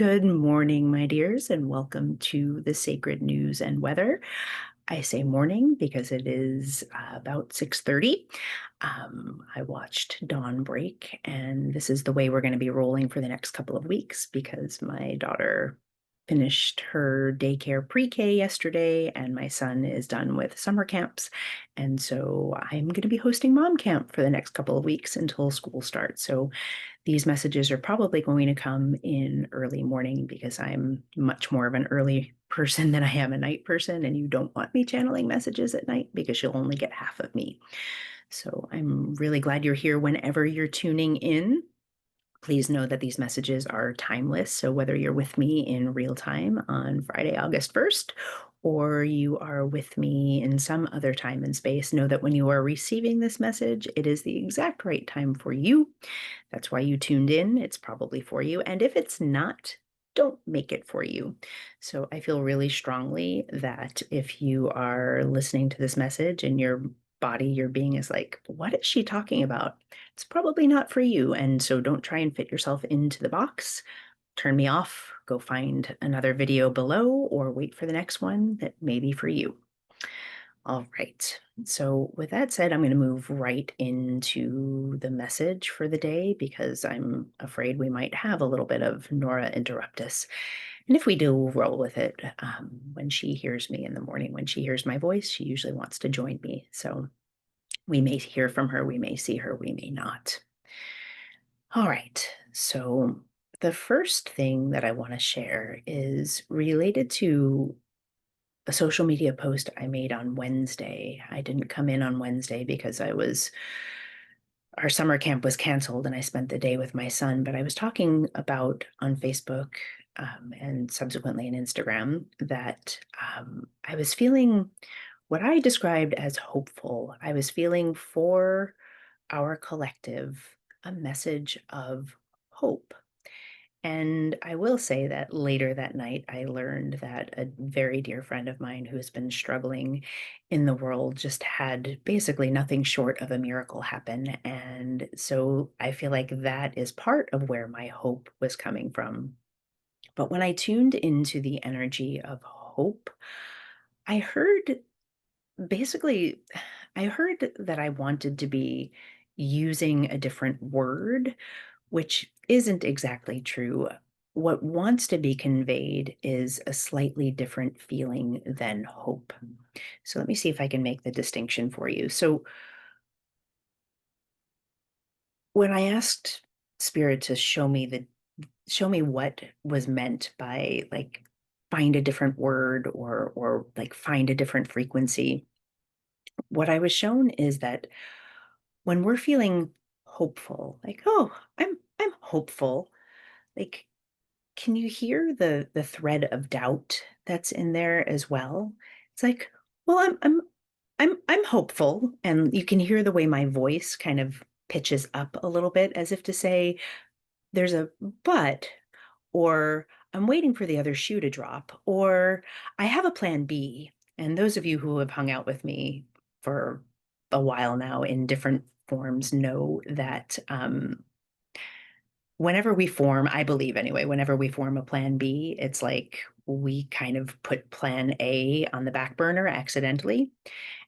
Good morning, my dears, and welcome to the Sacred News and Weather. I say morning because it is about 6:30. I watched dawn break, and this is the way we're going to be rolling for the next couple of weeks because my daughter finished her daycare pre-K yesterday, and my son is done with summer camps. And so I'm going to be hosting mom camp for the next couple of weeks until school starts. So these messages are probably going to come in early morning because I'm much more of an early person than I am a night person, and you don't want me channeling messages at night because you'll only get half of me. So I'm really glad you're here whenever you're tuning in. Please know that these messages are timeless. So whether you're with me in real time on Friday, August 1st, or you are with me in some other time and space, know that when you are receiving this message, it is the exact right time for you. That's why you tuned in. It's probably for you. And if it's not, don't make it for you. So I feel really strongly that if you are listening to this message and your body, your being is like, what is she talking about? It's probably not for you. And so don't try and fit yourself into the box. Turn me off, go find another video below, or wait for the next one that may be for you. All right. So, with that said, I'm going to move right into the message for the day because I'm afraid we might have a little bit of Nora interrupt us. And if we do, we'll roll with it. When she hears me in the morning, when she hears my voice, she usually wants to join me. So, we may hear from her, we may see her, we may not. All right. So, the first thing that I want to share is related to a social media post I made on Wednesday. I didn't come in on Wednesday because our summer camp was canceled and I spent the day with my son, but I was talking about on Facebook and subsequently on Instagram that I was feeling what I described as hopeful. I was feeling for our collective a message of hope. And I will say that later that night, I learned that a very dear friend of mine who has been struggling in the world just had basically nothing short of a miracle happen. And so I feel like that is part of where my hope was coming from. But when I tuned into the energy of hope, I heard basically, I heard that I wanted to be using a different word, which isn't exactly true. What wants to be conveyed is a slightly different feeling than hope. So let me see if I can make the distinction for you. So when I asked Spirit to show me what was meant by like find a different word or like find a different frequency, what I was shown is that when we're feeling hopeful, like, oh, I'm hopeful, like can you hear the thread of doubt that's in there as well? It's like, well, I'm hopeful, and you can hear the way my voice kind of pitches up a little bit as if to say there's a but, or I'm waiting for the other shoe to drop, or I have a plan B. And those of you who have hung out with me for a while now in different forms know that whenever we form, I believe anyway, whenever we form a plan B, it's like we kind of put plan A on the back burner accidentally.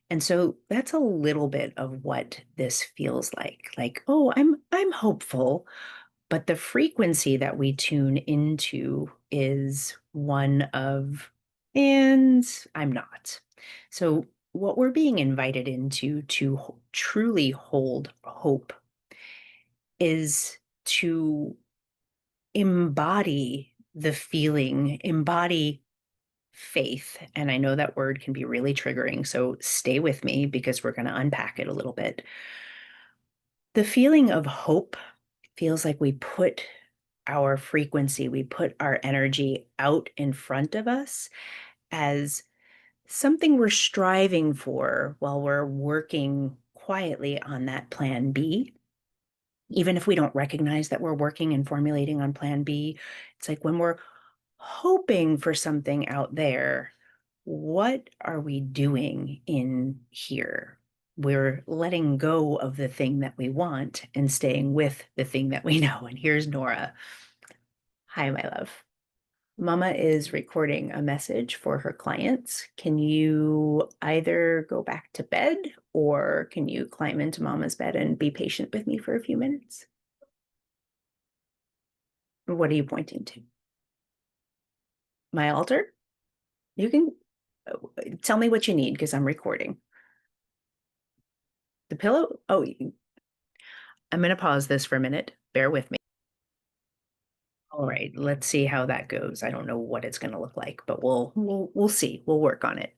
And so that's a little bit of what this feels like. Like, oh, I'm hopeful, but the frequency that we tune into is one of, and I'm not. So what we're being invited into to truly hold hope is to embody the feeling, embody faith. And I know that word can be really triggering. So stay with me because we're going to unpack it a little bit. The feeling of hope feels like we put our frequency, we put our energy out in front of us as something we're striving for while we're working quietly on that plan B. Even if we don't recognize that we're working and formulating on plan B, it's like when we're hoping for something out there, what are we doing in here? We're letting go of the thing that we want and staying with the thing that we know. And here's Nora. Hi, my love. Mama is recording a message for her clients. Can you either go back to bed or can you climb into Mama's bed and be patient with me for a few minutes? What are you pointing to? My altar? You can tell me what you need because I'm recording. The pillow? Oh, I'm going to pause this for a minute. Bear with me. All right, let's see how that goes. I don't know what it's going to look like, but we'll see. We'll work on it.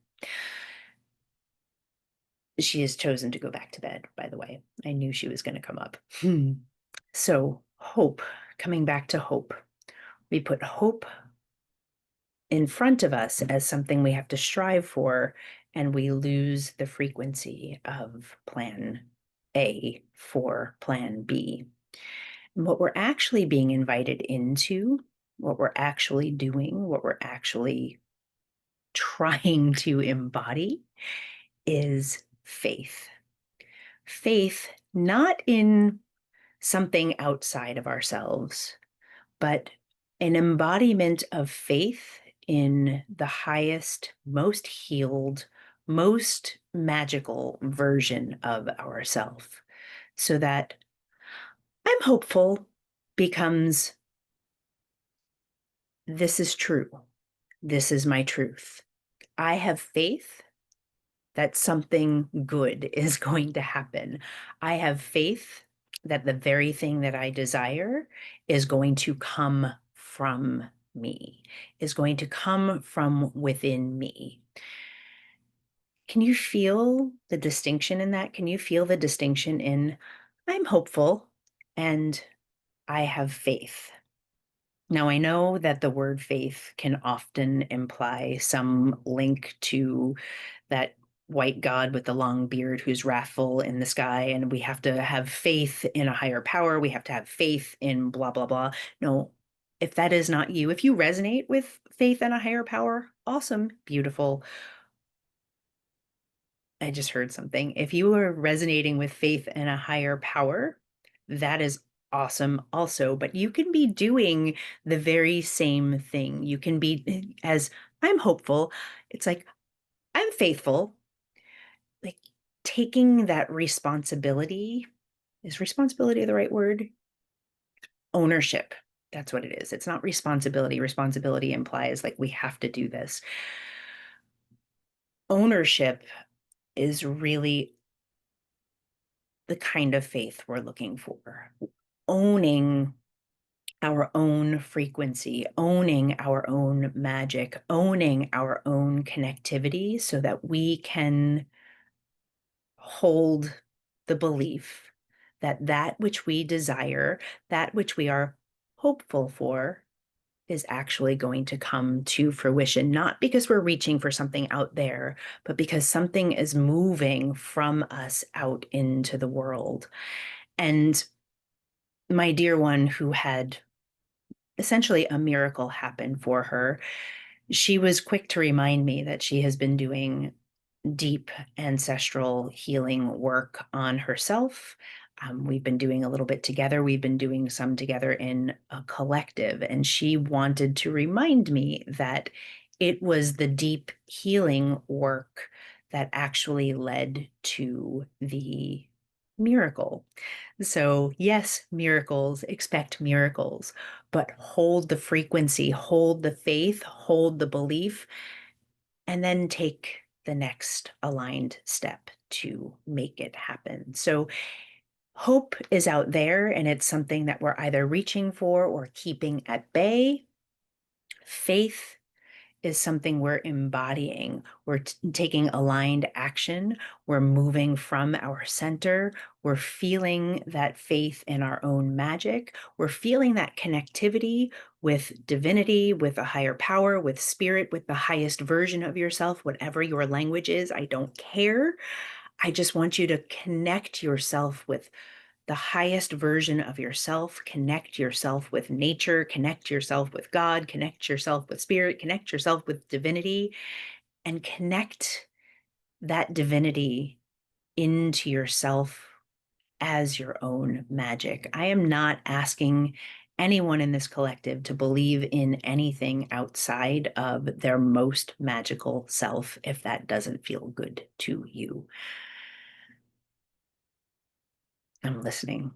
She has chosen to go back to bed, by the way. I knew she was going to come up. So, hope, coming back to hope. We put hope in front of us as something we have to strive for, and we lose the frequency of plan A for plan B. And what we're actually being invited into, what we're actually doing, what we're actually trying to embody is faith. Faith, not in something outside of ourselves, but an embodiment of faith in the highest, most healed, most magical version of ourself. So that I'm hopeful becomes this is true. This is my truth. I have faith that something good is going to happen. I have faith that the very thing that I desire is going to come from me, is going to come from within me. Can you feel the distinction in that? Can you feel the distinction in I'm hopeful and I have faith? Now, I know that the word faith can often imply some link to that white god with the long beard who's wrathful in the sky, and we have to have faith in a higher power. We have to have faith in blah, blah, blah. No, if that is not you, if you resonate with faith in a higher power, awesome, beautiful. I just heard something. If you are resonating with faith in a higher power, that is awesome also. But you can be doing the very same thing. You can be, as I'm hopeful, it's like, I'm faithful, like taking that responsibility. Is responsibility the right word? Ownership. That's what it is. It's not responsibility. Responsibility implies like we have to do this. Ownership is really the kind of faith we're looking for. Owning our own frequency, owning our own magic, owning our own connectivity so that we can hold the belief that that which we desire, that which we are hopeful for, is actually going to come to fruition, not because we're reaching for something out there, but because something is moving from us out into the world. And my dear one, who had essentially a miracle happen for her, she was quick to remind me that she has been doing deep ancestral healing work on herself. We've been doing a little bit together. We've been doing some together in a collective. And she wanted to remind me that it was the deep healing work that actually led to the miracle. So, yes, miracles, expect miracles, but hold the frequency, hold the faith, hold the belief, and then take the next aligned step to make it happen. So, hope is out there, and it's something that we're either reaching for or keeping at bay. Faith is something we're embodying. We're taking aligned action. We're moving from our center. We're feeling that faith in our own magic. We're feeling that connectivity with divinity, with a higher power, with spirit, with the highest version of yourself, whatever your language is. I don't care. I just want you to connect yourself with the highest version of yourself, connect yourself with nature, connect yourself with God, connect yourself with spirit, connect yourself with divinity, and connect that divinity into yourself as your own magic. I am not asking anyone in this collective to believe in anything outside of their most magical self if that doesn't feel good to you. I'm listening.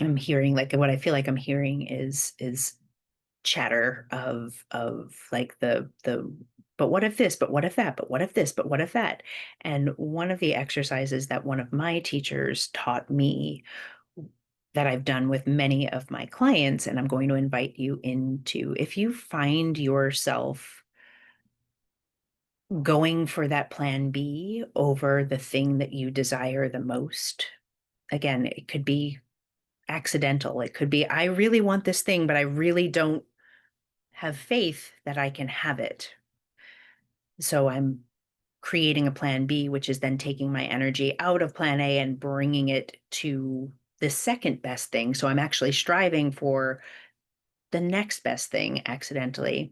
I'm hearing like what I feel like I'm hearing is chatter of like the but what if this, but what if that, but what if this, but what if that. And one of the exercises that one of my teachers taught me that I've done with many of my clients, and I'm going to invite you into, if you find yourself going for that plan B over the thing that you desire the most, again, it could be accidental. It could be, I really want this thing, but I really don't have faith that I can have it. So I'm creating a plan B, which is then taking my energy out of plan A and bringing it to the second best thing. So I'm actually striving for the next best thing accidentally.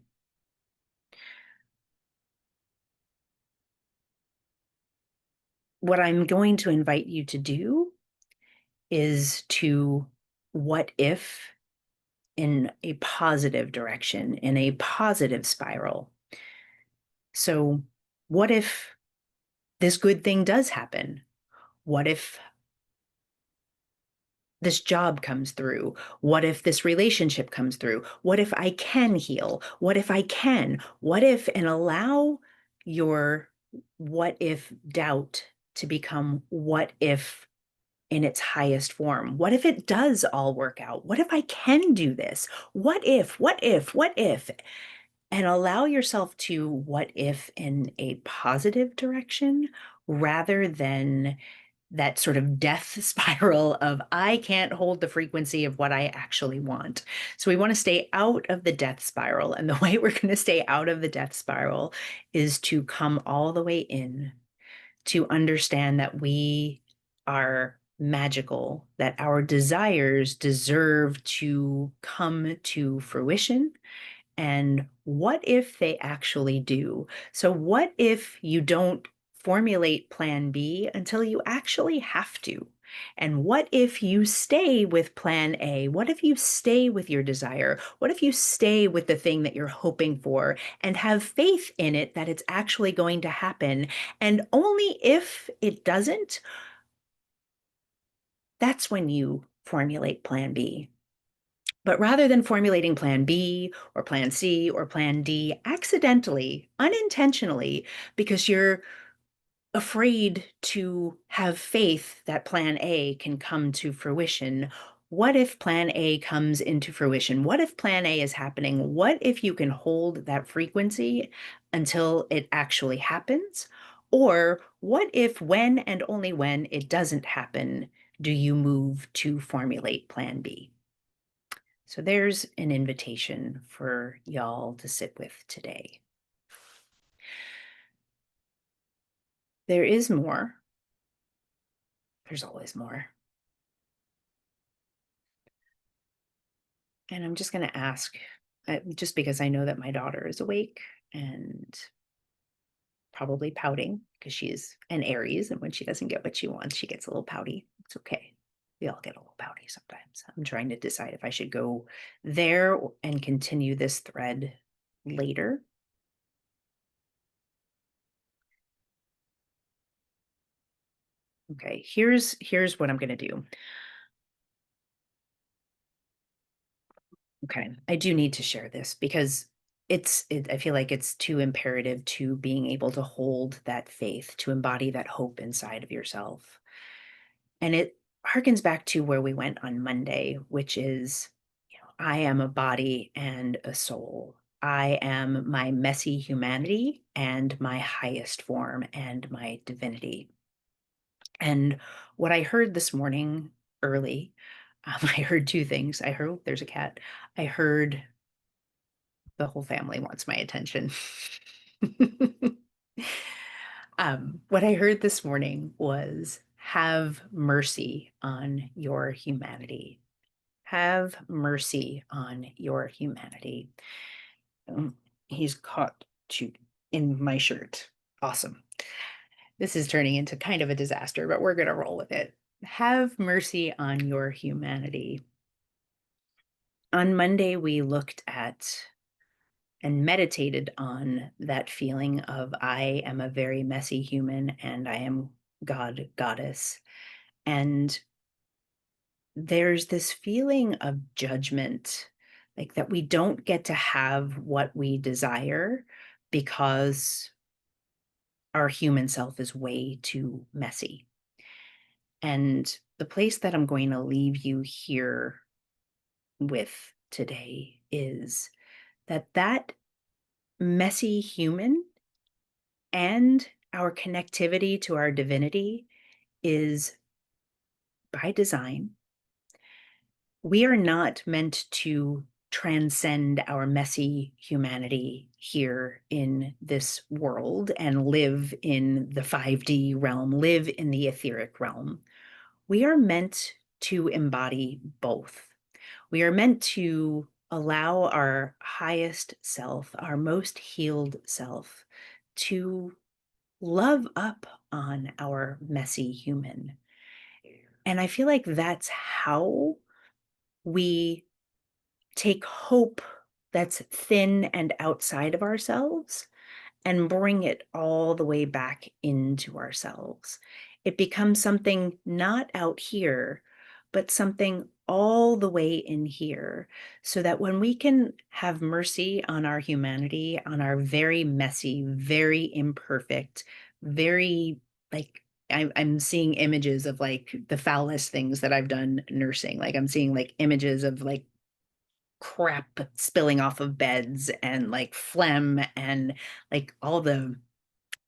What I'm going to invite you to do is to what if in a positive direction, in a positive spiral. So, what if this good thing does happen? What if this job comes through? What if this relationship comes through? What if I can heal? What if I can? What if, and allow your what if doubt to become what if in its highest form. What if it does all work out? What if I can do this? What if, what if, what if? And allow yourself to what if in a positive direction rather than that sort of death spiral of I can't hold the frequency of what I actually want. So we want to stay out of the death spiral. And the way we're going to stay out of the death spiral is to come all the way in, to understand that we are magical, that our desires deserve to come to fruition, and what if they actually do? So, what if you don't formulate plan B until you actually have to? And what if you stay with plan A? What if you stay with your desire? What if you stay with the thing that you're hoping for and have faith in it that it's actually going to happen? And only if it doesn't, that's when you formulate plan B. But rather than formulating plan B or plan C or plan D accidentally, unintentionally, because you're afraid to have faith that plan A can come to fruition, what if plan A comes into fruition? What if plan A is happening? What if you can hold that frequency until it actually happens? Or what if, when and only when it doesn't happen, do you move to formulate plan B? So there's an invitation for y'all to sit with today. There is more. There's always more. And I'm just going to ask, just because I know that my daughter is awake and probably pouting because she's an Aries. And when she doesn't get what she wants, she gets a little pouty. It's okay. We all get a little pouty sometimes. I'm trying to decide if I should go there and continue this thread later. Okay, here's what I'm going to do. Okay, I do need to share this because I feel like it's too imperative to being able to hold that faith, to embody that hope inside of yourself. And it harkens back to where we went on Monday, which is, I am a body and a soul. I am my messy humanity and my highest form and my divinity. And what I heard this morning early, I heard two things. I heard, there's a cat. I heard the whole family wants my attention. What I heard this morning was have mercy on your humanity. Have mercy on your humanity. He's caught in my shirt. Awesome. This is turning into kind of a disaster, but we're going to roll with it. Have mercy on your humanity. On Monday, we looked at and meditated on that feeling of I am a very messy human and I am God, goddess. And there's this feeling of judgment, like that we don't get to have what we desire because our human self is way too messy. And the place that I'm going to leave you here with today is that messy human and our connectivity to our divinity is by design. We are not meant to transcend our messy humanity here in this world and live in the 5D realm, live in the etheric realm. We are meant to embody both. We are meant to allow our highest self, our most healed self, to love up on our messy human. And I feel like that's how we take hope that's thin and outside of ourselves and bring it all the way back into ourselves. It becomes something not out here, but something all the way in here, so that when we can have mercy on our humanity, on our very messy, very imperfect, very like, I'm seeing images of like the foulest things that I've done nursing. Like I'm seeing like images of like crap spilling off of beds and like phlegm and like all the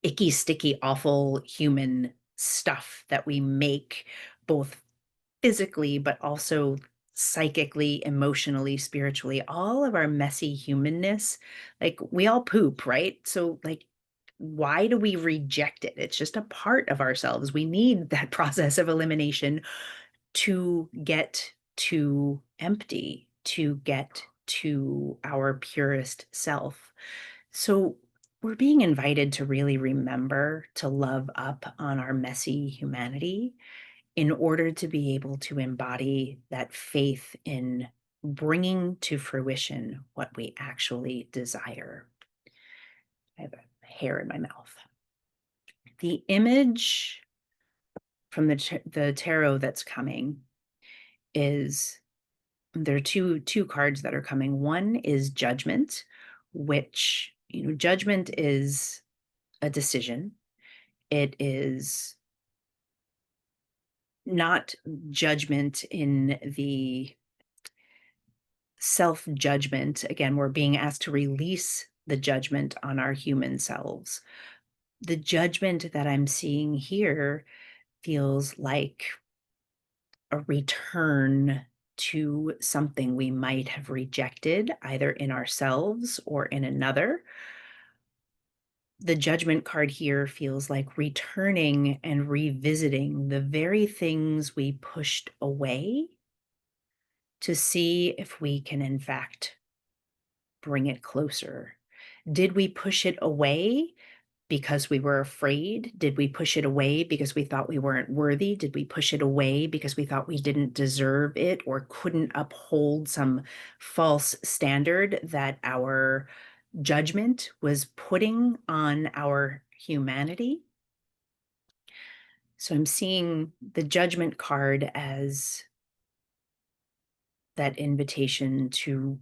icky, sticky, awful human stuff that we make both physically, but also psychically, emotionally, spiritually, all of our messy humanness. Like we all poop, right? So, like, why do we reject it? It's just a part of ourselves. We need that process of elimination to get to empty, to get to our purest self. So we're being invited to really remember to love up on our messy humanity in order to be able to embody that faith in bringing to fruition what we actually desire. I have a hair in my mouth. The image from the tarot that's coming is there are two cards that are coming. One is judgment, which, judgment is a decision. It is not judgment in the self judgment. Again, we're being asked to release the judgment on our human selves. The judgment that I'm seeing here feels like a return to something we might have rejected, either in ourselves or in another. The judgment card here feels like returning and revisiting the very things we pushed away to see if we can, in fact, bring it closer. Did we push it away because we were afraid? Did we push it away because we thought we weren't worthy? Did we push it away because we thought we didn't deserve it or couldn't uphold some false standard that our judgment was putting on our humanity? So I'm seeing the judgment card as that invitation to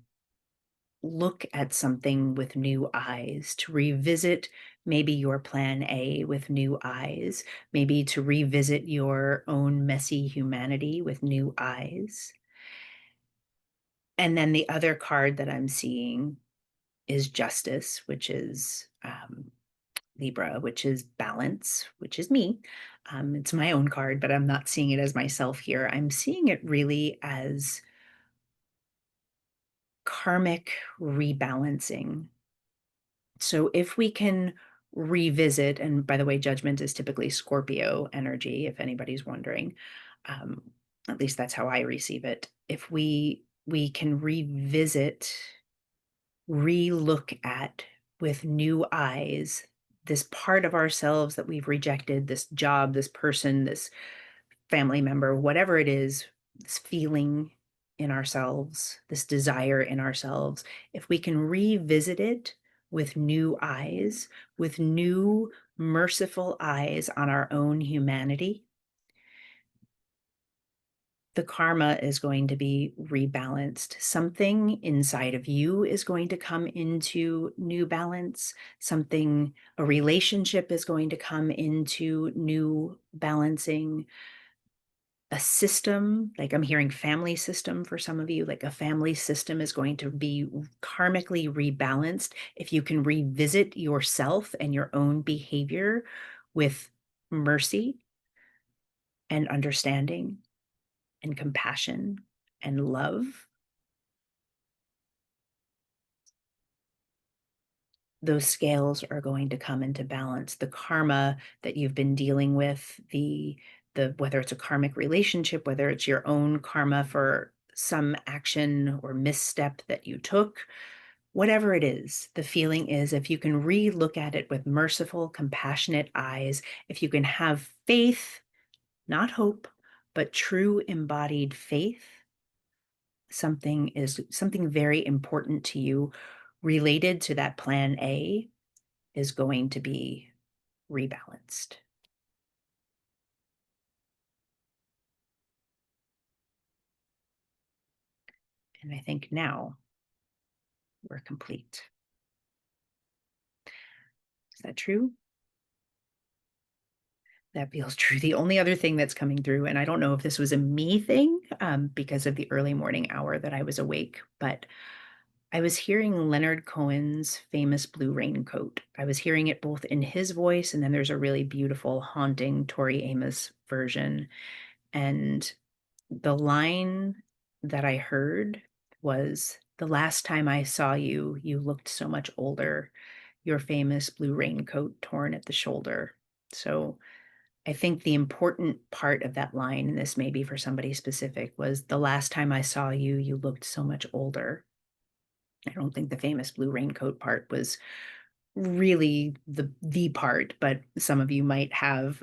look at something with new eyes, to revisit maybe your plan A with new eyes, maybe to revisit your own messy humanity with new eyes. And then the other card that I'm seeing is justice, which is Libra, which is balance, which is me. It's my own card, but I'm not seeing it as myself here. I'm seeing it really as karmic rebalancing. So if we can revisit, and by the way, judgment is typically Scorpio energy, if anybody's wondering. Um, at least that's how I receive it. If we can revisit, re-look at with new eyes this part of ourselves that we've rejected, this job, this person, this family member, whatever it is, this feeling in ourselves, this desire in ourselves, if we can revisit it with new eyes, with new merciful eyes on our own humanity, the karma is going to be rebalanced. Something inside of you is going to come into new balance. Something, a relationship is going to come into new balancing. A system, like I'm hearing family system for some of you, like a family system is going to be karmically rebalanced if you can revisit yourself and your own behavior with mercy and understanding and compassion and love. Those scales are going to come into balance. The karma that you've been dealing with, the whether it's a karmic relationship, whether it's your own karma for some action or misstep that you took, whatever it is, the feeling is if you can re-look at it with merciful, compassionate eyes, if you can have faith, not hope, but true embodied faith, something very important to you related to that plan A is going to be rebalanced. And I think now we're complete. Is that true? That feels true. The only other thing that's coming through, and I don't know if this was a me thing because of the early morning hour that I was awake, but I was hearing Leonard Cohen's famous Blue Raincoat. I was hearing it both in his voice, and then there's a really beautiful, haunting Tori Amos version. And the line that I heard was, "The last time I saw you, you looked so much older. Your famous blue raincoat torn at the shoulder." So I think the important part of that line, and this may be for somebody specific, was, "The last time I saw you, you looked so much older." I don't think the famous blue raincoat part was really the part, but some of you might have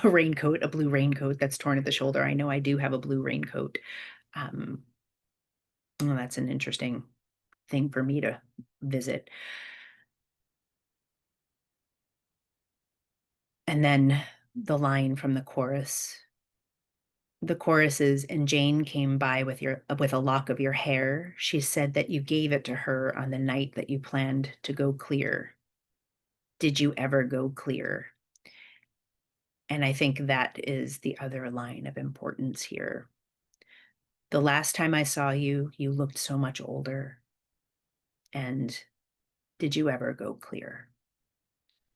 a raincoat, a blue raincoat that's torn at the shoulder. I know I do have a blue raincoat. Um, well, that's an interesting thing for me to visit. And then the line from the chorus. The chorus is, "And Jane came by with a lock of your hair. She said that you gave it to her on the night that you planned to go clear. Did you ever go clear?" And I think that is the other line of importance here. The last time I saw you, you looked so much older. And did you ever go clear?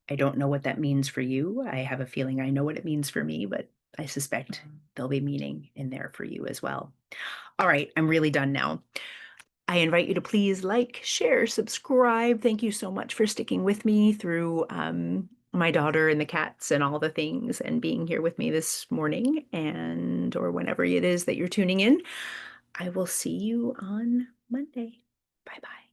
I don't know what that means for you. I have a feeling I know what it means for me, but I suspect there'll be meaning in there for you as well. All right, I'm really done now. I invite you to please like, share, subscribe. Thank you so much for sticking with me through my daughter and the cats and all the things and being here with me this morning and or whenever it is that you're tuning in. I will see you on Monday. Bye bye.